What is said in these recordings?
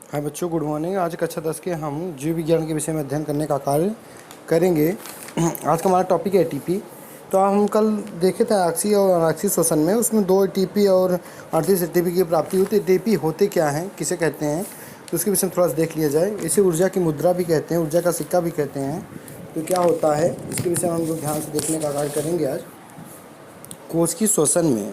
हाय बच्चों, good morning. आज कक्षा 10 के हम जीव विज्ञान के विषय में अध्ययन करने का कार्य करेंगे। आज का हमारा टॉपिक है एटीपी। तो हम कल देखे थे अक्षीय और अनाक्षीय श्वसन में, उसमें 2 एटीपी और 38 एटीपी की प्राप्ति होती है। एटीपी होते क्या हैं, किसे कहते हैं, तो उसके विषय में थोड़ा सा देख लिया जाए। इसे ऊर्जा की मुद्रा भी कहते हैं, ऊर्जा का सिक्का भी कहते हैं। तो क्या होता है, इसके विषय में हम लोग ध्यान से देखने का कार्य करेंगे आज। कोशिकीय श्वसन में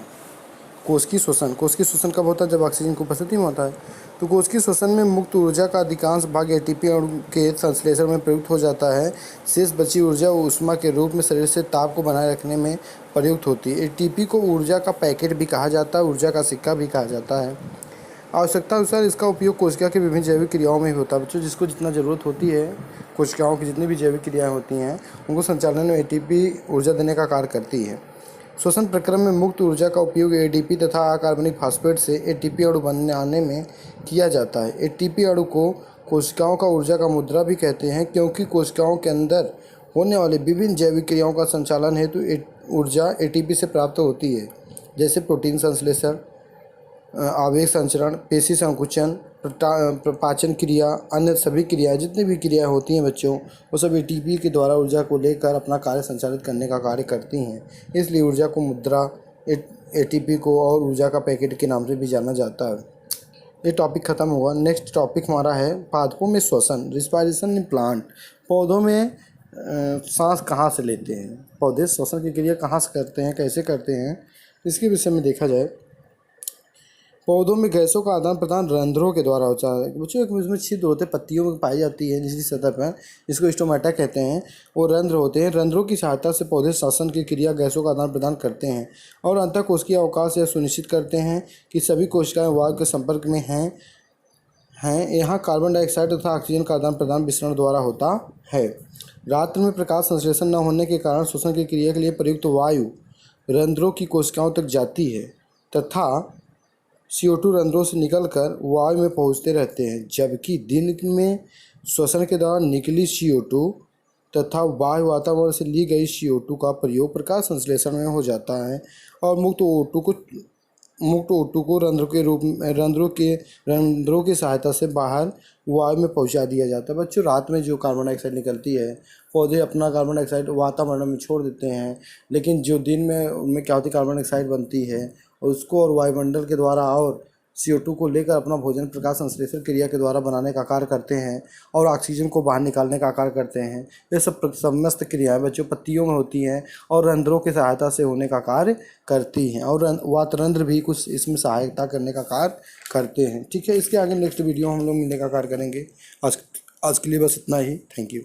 कोशिकीय श्वसन कब होता है? जब ऑक्सीजन की उपस्थिति में होता है। तो कोशिकीय श्वसन में मुक्त ऊर्जा का अधिकांश भाग एटीपी अणु के संश्लेषण में प्रयुक्त हो जाता है। शेष बची ऊर्जा ऊष्मा के रूप में शरीर से ताप को बनाए रखने में प्रयुक्त होती है। एटीपी को ऊर्जा का पैकेट भी कहा जाता है, ऊर्जा का सिक्का भी कहा जाता है। आवश्यकता अनुसार इसका उपयोग कोशिका की विभिन्न जैविक क्रियाओं में भी होता है। बच्चों, जिसको जितना ज़रूरत होती है, कोशिकाओं की जितनी भी जैविक क्रियाएँ होती हैं, उनको संचालन में एटीपी ऊर्जा देने का कार्य करती है। श्वसन प्रक्रम में मुक्त ऊर्जा का उपयोग एडीपी तथा अकार्बनिक फास्फेट से एटीपी अणु बनाने में किया जाता है। एटीपी अणु को कोशिकाओं का ऊर्जा का मुद्रा भी कहते हैं, क्योंकि कोशिकाओं के अंदर होने वाली विभिन्न जैविक क्रियाओं का संचालन हेतु ऊर्जा एटीपी से प्राप्त होती है, जैसे प्रोटीन संश्लेषण, आवेग संचरण, पेशी संकुचन, पाचन क्रिया, अन्य सभी क्रियाएं, जितनी भी क्रियाएं होती हैं बच्चों, वो सब एटीपी के द्वारा ऊर्जा को लेकर अपना कार्य संचालित करने का कार्य करती हैं। इसलिए ऊर्जा को मुद्रा, एटीपी को और ऊर्जा का पैकेट के नाम से भी जाना जाता है। ये टॉपिक खत्म हुआ। नेक्स्ट टॉपिक हमारा है पादपों में श्वसन, रिस्पायरेशन इन प्लांट। पौधों में सांस कहाँ से लेते हैं, पौधे श्वसन की क्रिया कहाँ से करते हैं, कैसे करते हैं, इसके विषय में देखा जाए। पौधों में गैसों का आदान प्रदान रंध्रों के द्वारा होता है। बच्चों, एक उसमें छिद्र होते पत्तियों में पाई जाती है निचली सतह पर, जिसको स्टोमेटा कहते हैं। वो रंध्र होते हैं। रंध्रों की सहायता से पौधे श्वसन की क्रिया गैसों का आदान प्रदान करते हैं और अंतःकोशिकीय अवकाश यह सुनिश्चित करते हैं कि सभी कोशिकाएं वायु के संपर्क में हैं। यहाँ कार्बन डाइऑक्साइड तथा ऑक्सीजन का आदान प्रदान विसरण द्वारा होता है। रात्र में प्रकाश संश्लेषण न होने के कारण श्वसन की क्रिया के लिए प्रयुक्त वायु रंध्रों की कोशिकाओं तक जाती है तथा CO2 रंध्रों से निकलकर वायु में पहुंचते रहते हैं, जबकि दिन में श्वसन के दौरान निकली CO2 तथा वायु वातावरण से ली गई CO2 का प्रयोग प्रकाश संश्लेषण में हो जाता है और मुक्त O2 को रंध्रों की सहायता से बाहर वायु में पहुंचा दिया जाता है। बच्चों, रात में जो कार्बन डाइऑक्साइड निकलती है, पौधे अपना कार्बन डाइऑक्साइड वातावरण में छोड़ देते हैं, लेकिन जो दिन में उनमें क्या होती है, कार्बन डाइऑक्साइड बनती है और उसको और वायुमंडल के द्वारा और CO2 को लेकर अपना भोजन प्रकाश संश्लेषण क्रिया के द्वारा बनाने का कार्य करते हैं और ऑक्सीजन को बाहर निकालने का कार्य करते हैं। ये सब समस्त क्रियाएं बच्चों पत्तियों में होती हैं और रंध्रों की सहायता से होने का कार्य करती हैं और वातरंध्र भी कुछ इसमें सहायता करने का कार्य करते हैं। ठीक है, इसके आगे नेक्स्ट वीडियो हम लोग मिलने का कार्य करेंगे। आज के लिए बस इतना ही। Thank you.